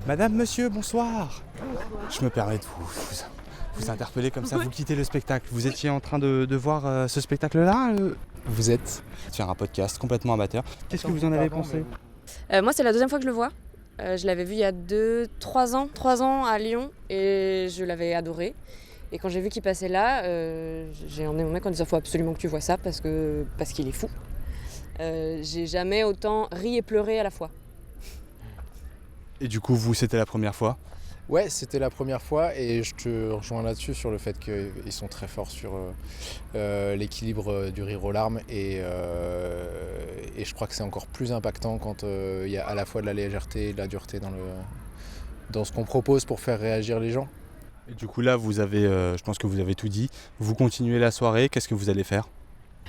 Madame, monsieur, bonsoir. Je me permets de vous interpeller comme ça, vous quittez le spectacle. Vous étiez en train de voir ce spectacle-là Vous êtes sur un podcast complètement amateur. Qu'est-ce que vous en avez pensé ? Moi, c'est la deuxième fois que je le vois. Je l'avais vu il y a 3 ans à Lyon et je l'avais adoré. Et quand j'ai vu qu'il passait là, j'ai emmené mon mec en disant « faut absolument que tu vois ça parce qu'il est fou ». J'ai jamais autant ri et pleuré à la fois. Et du coup, vous, c'était la première fois ? Ouais, c'était la première fois et je te rejoins là-dessus sur le fait qu'ils sont très forts sur l'équilibre du rire aux larmes et je crois que c'est encore plus impactant quand il y a à la fois de la légèreté et de la dureté dans ce qu'on propose pour faire réagir les gens. Et du coup là, je pense que vous avez tout dit. Vous continuez la soirée, qu'est-ce que vous allez faire ?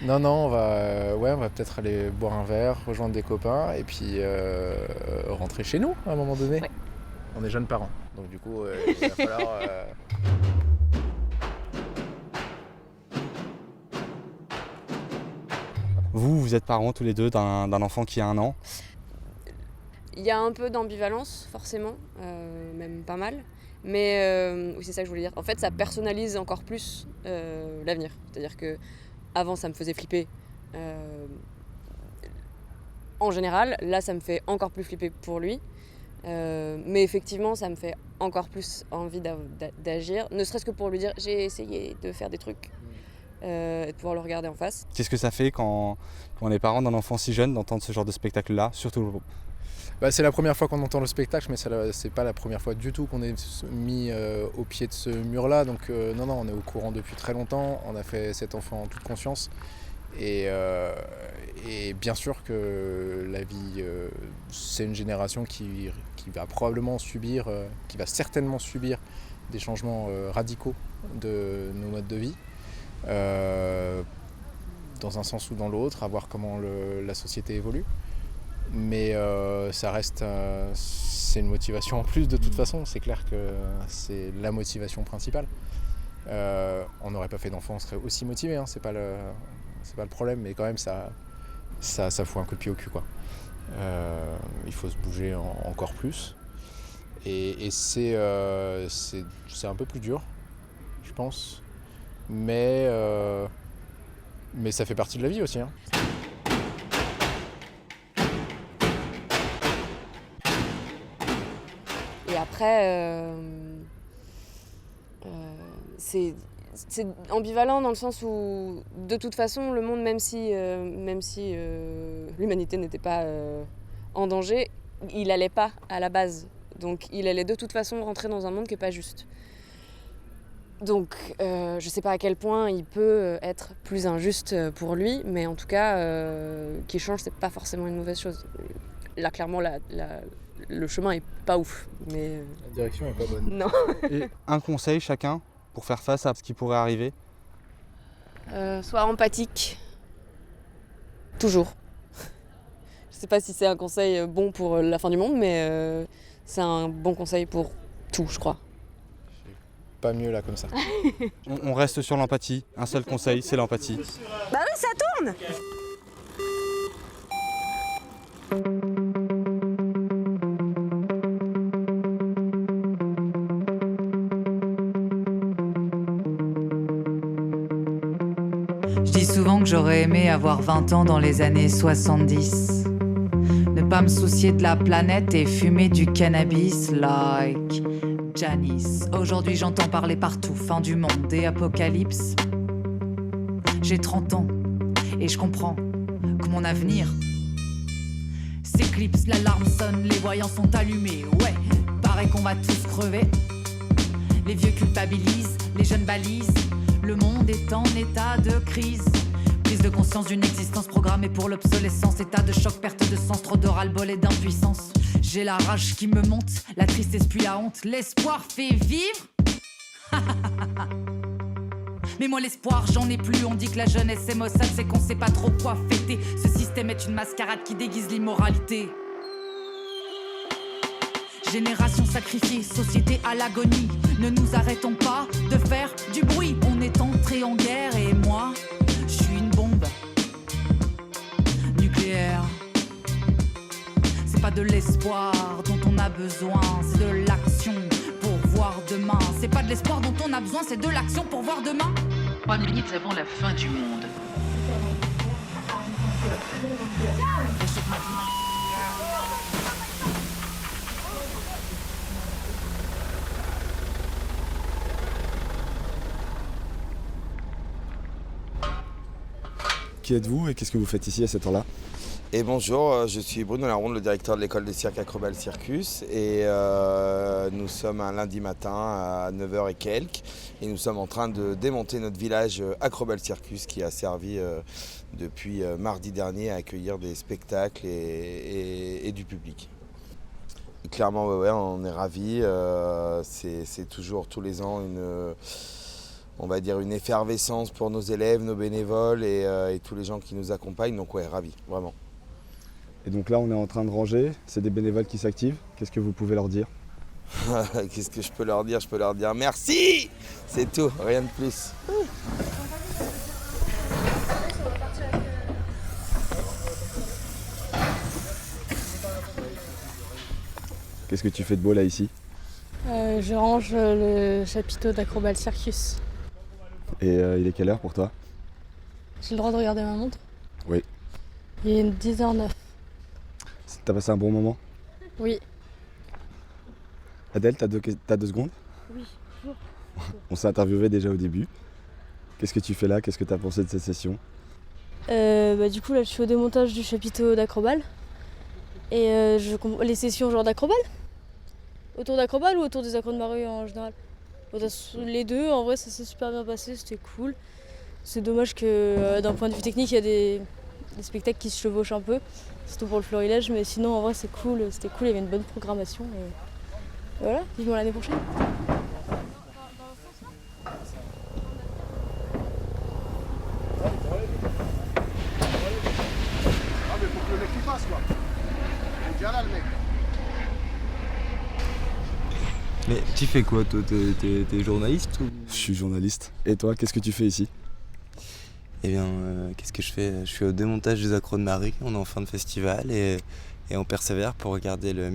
Non, on va peut-être aller boire un verre, rejoindre des copains et puis rentrer chez nous à un moment donné. Ouais. On est jeunes parents, donc du coup, il va falloir... Vous êtes parents tous les deux d'un enfant qui a 1 an. Il y a un peu d'ambivalence, forcément, même pas mal. Mais oui, c'est ça que je voulais dire. En fait, ça personnalise encore plus l'avenir. C'est-à-dire que avant, ça me faisait flipper en général. Là, ça me fait encore plus flipper pour lui. Mais effectivement, ça me fait encore plus envie d'agir. Ne serait-ce que pour lui dire, j'ai essayé de faire des trucs. Et de pouvoir le regarder en face. Qu'est-ce que ça fait quand on est parent d'un enfant si jeune d'entendre ce genre de spectacle-là, surtout c'est la première fois qu'on entend le spectacle, mais c'est pas la première fois du tout qu'on est mis au pied de ce mur-là. Donc non, on est au courant depuis très longtemps. On a fait cet enfant en toute conscience. Et bien sûr que la vie, c'est une génération qui va probablement subir, qui va certainement subir des changements radicaux de nos modes de vie. Dans un sens ou dans l'autre, à voir comment la société évolue. Mais ça reste, c'est une motivation en plus de toute façon, c'est clair que c'est la motivation principale. On n'aurait pas fait d'enfant, on serait aussi motivé, hein, c'est pas le problème, mais quand même ça fout un coup de pied au cul, quoi. Il faut se bouger encore plus. Et c'est un peu plus dur, je pense. Mais ça fait partie de la vie aussi. Hein. Et après, c'est ambivalent dans le sens où, de toute façon, le monde, même si l'humanité n'était pas en danger, il n'allait pas à la base. Donc il allait de toute façon rentrer dans un monde qui n'est pas juste. Donc je ne sais pas à quel point il peut être plus injuste pour lui, mais en tout cas, qu'il change, c'est pas forcément une mauvaise chose. Là, clairement, le chemin est pas ouf. Mais... La direction est pas bonne. Non. Et un conseil chacun pour faire face à ce qui pourrait arriver ? Sois empathique. Toujours. Je sais pas si c'est un conseil bon pour la fin du monde, mais c'est un bon conseil pour tout, je crois. Pas mieux là comme ça. On reste sur l'empathie. Un seul conseil, c'est l'empathie. Bah oui, ça tourne. Je dis souvent que j'aurais aimé avoir 20 ans dans les années 70. Ne pas me soucier de la planète et fumer du cannabis like Janice. Aujourd'hui j'entends parler partout, fin du monde et apocalypse. J'ai 30 ans Et je comprends que mon avenir s'éclipse, l'alarme sonne, les voyants sont allumés. Ouais, paraît qu'on va tous crever. Les vieux culpabilisent, les jeunes balisent. Le monde est en état de crise. Prise de conscience d'une existence programmée pour l'obsolescence. État de choc, perte de sens, trop de ras-le-bol et d'impuissance. J'ai la rage qui me monte, la tristesse puis la honte. L'espoir fait vivre. Mais moi l'espoir j'en ai plus. On dit que la jeunesse est maussade, c'est qu'on sait pas trop quoi fêter. Ce système est une mascarade qui déguise l'immoralité. Génération sacrifiée, société à l'agonie. Ne nous arrêtons pas de faire du bruit. On est entré en guerre et moi, je suis une bombe nucléaire. C'est pas de l'espoir dont on a besoin, c'est de l'action pour voir demain. C'est pas de l'espoir dont on a besoin, c'est de l'action pour voir demain. 3 minutes avant la fin du monde. Qui êtes-vous et qu'est-ce que vous faites ici à cette heure-là? Et bonjour, je suis Bruno Laronde, le directeur de l'école de cirque Acrobal Circus. Et nous sommes un lundi matin à 9h et quelques. Et nous sommes en train de démonter notre village Acrobal Circus qui a servi depuis mardi dernier à accueillir des spectacles et du public. Et clairement, ouais, on est ravis. C'est toujours tous les ans on va dire une effervescence pour nos élèves, nos bénévoles et tous les gens qui nous accompagnent. Donc ouais, ravis, vraiment. Et donc là, on est en train de ranger. C'est des bénévoles qui s'activent. Qu'est-ce que vous pouvez leur dire? Qu'est-ce que je peux leur dire? Je peux leur dire merci. C'est tout, rien de plus. Qu'est-ce que tu fais de beau là ici? Je range le chapiteau d'Acrobal Circus. Et il est quelle heure pour toi? J'ai le droit de regarder ma montre? Oui. Il est 10h09. T'as passé un bon moment? Oui. Adèle, t'as 2 secondes? Oui, toujours. On s'est interviewé déjà au début. Qu'est-ce que tu fais là? Qu'est-ce que t'as pensé de cette session? Du coup là je suis au démontage du chapiteau d'Acrobal. Et les sessions genre d'Acrobal? Autour d'Acrobal ou autour des accros de Maru en général? Les deux, en vrai ça s'est super bien passé, c'était cool. C'est dommage que d'un point de vue technique il y a des spectacles qui se chevauchent un peu, surtout pour le florilège, mais sinon en vrai c'est cool, c'était cool, il y avait une bonne programmation. Et voilà, vivement l'année prochaine. Ah mais faut que le mec il passe quoi. Il est déjà là le mec. Mais tu fais quoi toi? T'es journaliste ou... Je suis journaliste. Et toi, qu'est-ce que tu fais ici? Eh bien, qu'est-ce que je fais? Je suis au démontage des accros de Maru, on est en fin de festival et on persévère pour regarder le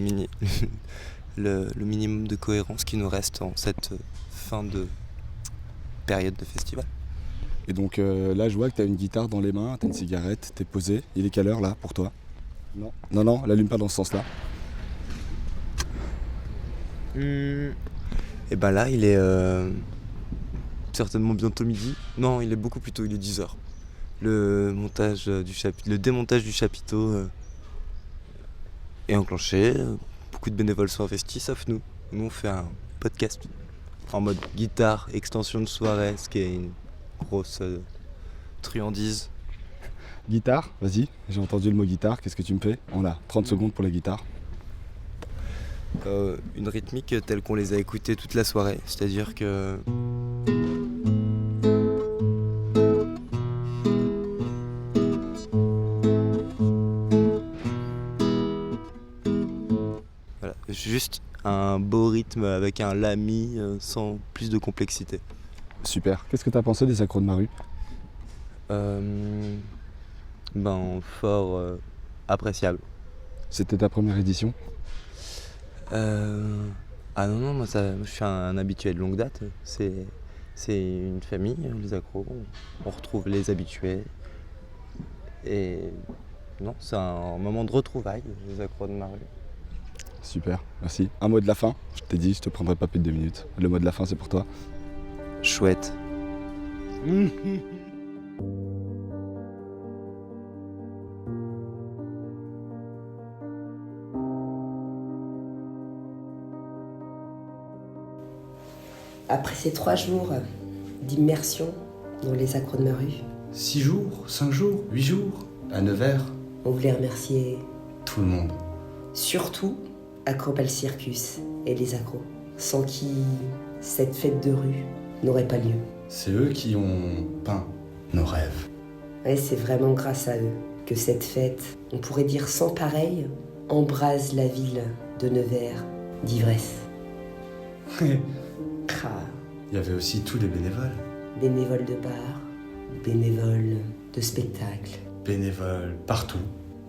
minimum de cohérence qui nous reste en cette fin de période de festival. Et donc là, je vois que tu as une guitare dans les mains, tu as une cigarette, tu es posé. Il est quelle heure là pour toi? Non. Non, l'allume pas dans ce sens-là. Et ben là, il est certainement bientôt midi. Non, il est beaucoup plus tôt, il est 10h. Le démontage du chapiteau est enclenché. Beaucoup de bénévoles sont investis, sauf nous. Nous, on fait un podcast en mode guitare, extension de soirée, ce qui est une grosse truandise. Guitare, vas-y, j'ai entendu le mot guitare, qu'est-ce que tu me fais? On a 30 secondes pour la guitare. Une rythmique telle qu'on les a écoutées toute la soirée, c'est-à-dire que... Voilà, juste un beau rythme avec un lami sans plus de complexité. Super, qu'est-ce que tu as pensé des accros de Maru? Fort appréciable. C'était ta première édition? Ah non, moi je suis un habitué de longue date. C'est une famille, les accros, on retrouve les habitués. Et non, c'est un moment de retrouvailles, les accros de Maru. Super, merci. Un mot de la fin? Je t'ai dit, je te prendrai pas plus de 2 minutes. Le mot de la fin, c'est pour toi? Chouette. Après ces 3 jours d'immersion dans les accros de Maru, 6 jours, 5 jours, 8 jours, à Nevers. on voulait remercier Tout le monde. surtout Acrobal Circus et les accros, sans qui cette fête de rue n'aurait pas lieu. C'est eux qui ont peint nos rêves. Ouais, c'est vraiment grâce à eux que cette fête, on pourrait dire sans pareil, embrase la ville de Nevers d'ivresse. Il y avait aussi tous les bénévoles. Bénévoles de bar, bénévoles de spectacle, Bénévoles partout.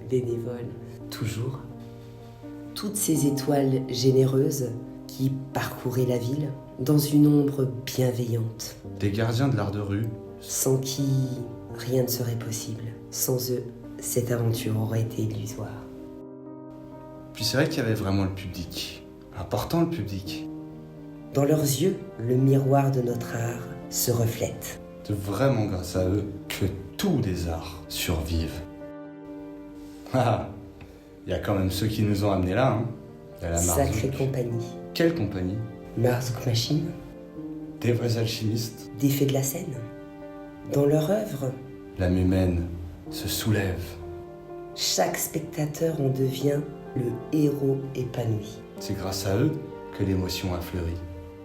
bénévoles toujours. Toutes ces étoiles généreuses qui parcouraient la ville dans une ombre bienveillante, Des gardiens de l'art de rue. sans qui rien ne serait possible. Sans eux, cette aventure aurait été illusoire. Puis c'est vrai qu'il y avait vraiment le public. Important le public. Dans leurs yeux, le miroir de notre art se reflète. C'est vraiment grâce à eux que tous les arts survivent. Ah, il y a quand même ceux qui nous ont amenés là, hein. Il y a la Sacrée Marzouk. compagnie. Quelle compagnie? Marzouk Machine, Des vrais alchimistes. des faits de la scène. Dans leur œuvre, L'âme humaine se soulève. chaque spectateur en devient le héros épanoui. C'est grâce à eux que l'émotion a fleuri.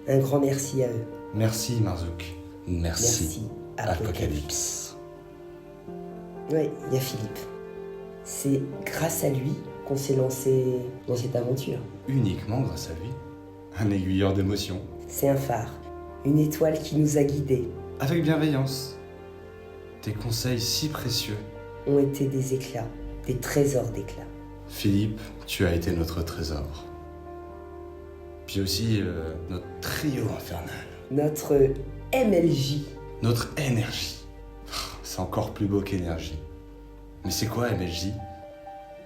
Un grand merci à eux. Merci Marzouk. Merci, Apocalypse. Oui, il y a Philippe. C'est grâce à lui qu'on s'est lancé dans cette aventure. Uniquement grâce à lui. Un aiguilleur d'émotion. C'est un phare, une étoile qui nous a guidés, Avec bienveillance. Tes conseils si précieux. ont été des éclats, des trésors d'éclats. Philippe, tu as été notre trésor. Puis aussi notre trio infernal. Notre MLJ, Notre énergie. C'est encore plus beau qu'énergie. Mais c'est quoi MLJ?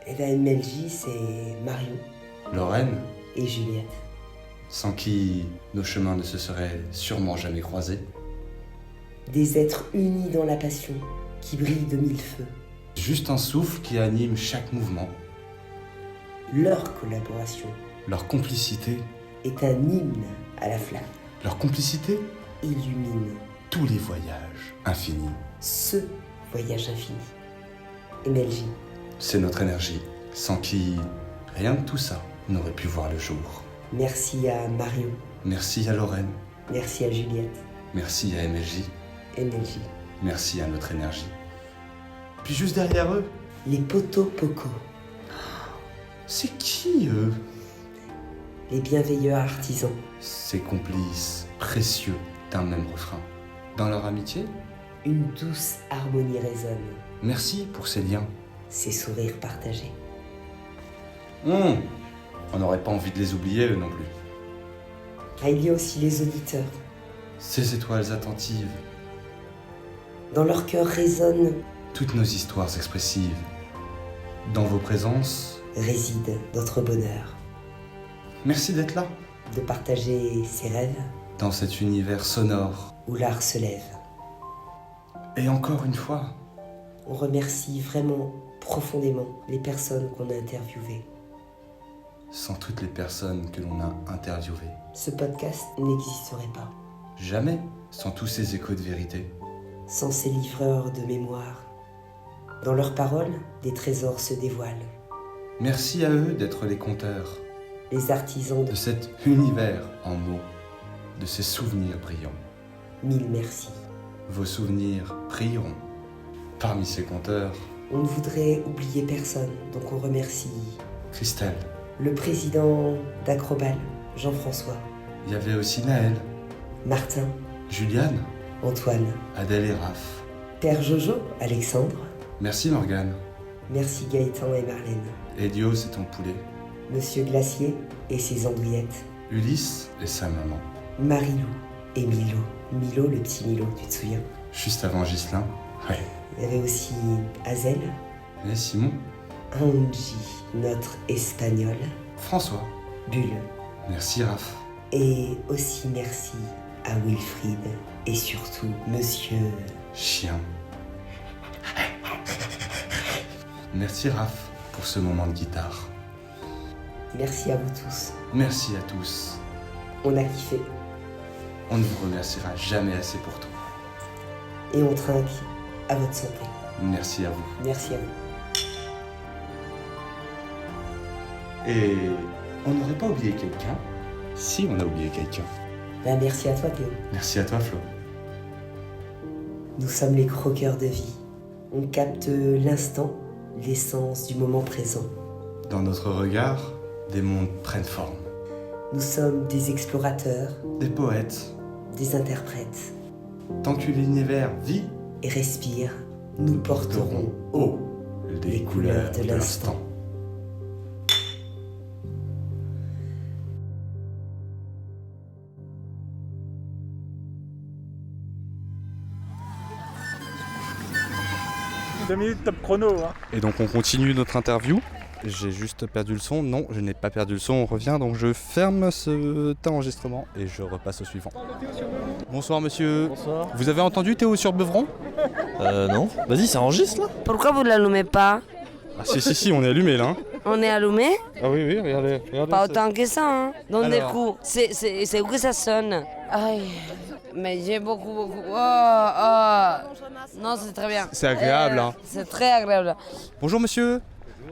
et la MLJ, c'est Marion Lorraine, et Juliette. sans qui nos chemins ne se seraient sûrement jamais croisés. Des êtres unis dans la passion, qui brillent de mille feux. Juste un souffle qui anime chaque mouvement. Leur collaboration Leur complicité. est un hymne à la flamme. Leur complicité Illumine tous les voyages infinis. ce voyage infini. MLJ, C'est notre énergie, sans qui rien de tout ça n'aurait pu voir le jour. merci à Marion, Merci à Lorraine, merci à Juliette, merci à MLJ, MLJ. merci à notre énergie. Puis juste derrière eux, Les poteaux Poco, c'est qui eux? les bienveilleurs artisans, Ces complices précieux d'un même refrain. Dans leur amitié, une douce harmonie résonne, merci pour ces liens. ces sourires partagés. On n'aurait pas envie de les oublier eux non plus. Ah, il y a aussi les auditeurs. Ces étoiles attentives, Dans leur cœur résonne, toutes nos histoires expressives. Dans vos présences, réside notre bonheur. merci d'être là. De partager ses rêves, Dans cet univers sonore. où l'art se lève. Et encore une fois, On remercie vraiment profondément les personnes qu'on a interviewées. sans toutes les personnes que l'on a interviewées. Ce podcast n'existerait pas Jamais sans tous ces échos de vérité. sans ces livreurs de mémoire. Dans leurs paroles, des trésors se dévoilent. Merci à eux d'être les conteurs Les artisans de cet univers en mots, de ces souvenirs brillants. mille merci. Vos souvenirs brilleront. Parmi ces conteurs, On ne voudrait oublier personne, donc on remercie Christelle, le président d'Acrobal, Jean-François, il y avait aussi Naël, Martin, Juliane, Antoine, Adèle et Raph. Père Jojo, Alexandre, Merci Morgane. merci Gaëtan et Marlène, Edio, c'est ton poulet. Monsieur Glacier et ses andouillettes, Ulysse et sa maman. Marilou et Milo. Milo, le petit Milo, tu te souviens? Juste avant Ghislain. Ouais. Il y avait aussi Hazel, Et Simon. Angie, notre espagnol, François. Bulle. Merci Raph. Et aussi merci à Wilfried et surtout Monsieur Chien. Merci Raph pour ce moment de guitare. Merci à vous tous. Merci à tous. On a kiffé. On ne vous remerciera jamais assez pour tout. Et on trinque à votre santé. Merci à vous. Merci à vous. Et on n'aurait pas oublié quelqu'un si on a oublié quelqu'un. Ben, merci à toi, Théo. Merci à toi, Flo. Nous sommes les croqueurs de vie. On capte l'instant, l'essence du moment présent. Dans notre regard, des mondes prennent forme. Nous sommes des explorateurs, des poètes, des interprètes. Tant que l'univers vit et respire, nous porterons haut les couleurs de l'instant. Deux minutes top chrono. Hein. Et donc on continue notre interview. J'ai juste perdu le son. Non, je n'ai pas perdu le son, on revient. Donc je ferme cet enregistrement et je repasse au suivant. Bonsoir monsieur. Bonsoir. Vous avez entendu Théo sur Beuvron ? Non. Vas-y, ça enregistre là. Pourquoi vous ne l'allumez pas? Ah si, on est allumé là. Hein. On est allumé? Ah oui, regardez. Pas autant que ça, hein. Donc Alors... du coup, c'est où que ça sonne? Aïe, mais j'ai beaucoup. Oh. Non, c'est très bien. C'est agréable, hein. C'est très agréable. Bonjour monsieur.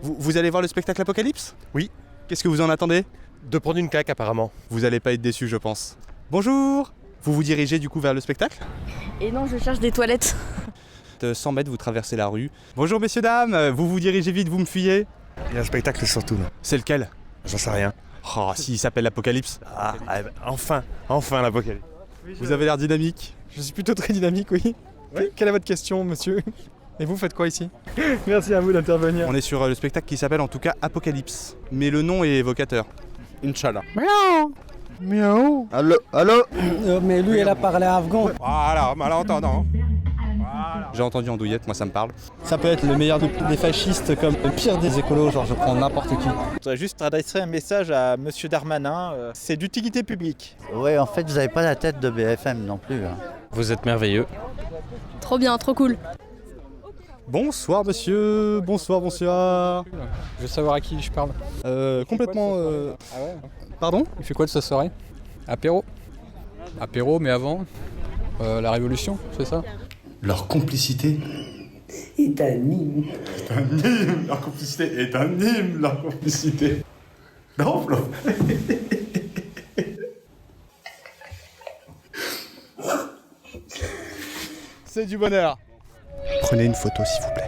Vous allez voir le spectacle Apocalypse ? Oui. Qu'est-ce que vous en attendez ? De prendre une claque apparemment. Vous allez pas être déçu, je pense. Bonjour. Vous vous dirigez du coup vers le spectacle ? Et non, je cherche des toilettes. 100 mètres, vous traversez la rue. Bonjour messieurs, dames, vous vous dirigez vite, vous me fuyez ? Il y a un spectacle surtout. C'est lequel ? J'en sais rien. Oh, s'il s'appelle l'Apocalypse. Ah, enfin l'Apocalypse. Vous avez l'air dynamique. Je suis plutôt très dynamique, oui. Ouais. Quelle est votre question, monsieur ? Et vous faites quoi ici ? Merci à vous d'intervenir. On est sur le spectacle qui s'appelle en tout cas Apocalypse. Mais le nom est évocateur. Inch'Allah. Miaou. Miaou. Allô. Mais lui, il a parlé afghan. Voilà, malentendant. J'ai entendu andouillette, moi ça me parle. Ça peut être le meilleur des fascistes comme le pire des écolos, genre je prends n'importe qui. Je voudrais juste adresser un message à monsieur Darmanin, c'est d'utilité publique. Ouais, en fait, vous n'avez pas la tête de BFM non plus. Hein. Vous êtes merveilleux. Trop bien, trop cool. Bonsoir monsieur, bonsoir. Je veux savoir à qui je parle. Complètement... Ah ouais. Pardon ? Il fait quoi de sa soirée ? Apéro, mais avant la Révolution, c'est ça ? Leur complicité est un hymne. Leur complicité est un hymne, leur complicité. Non, Flo. C'est du bonheur. Prenez une photo s'il vous plaît.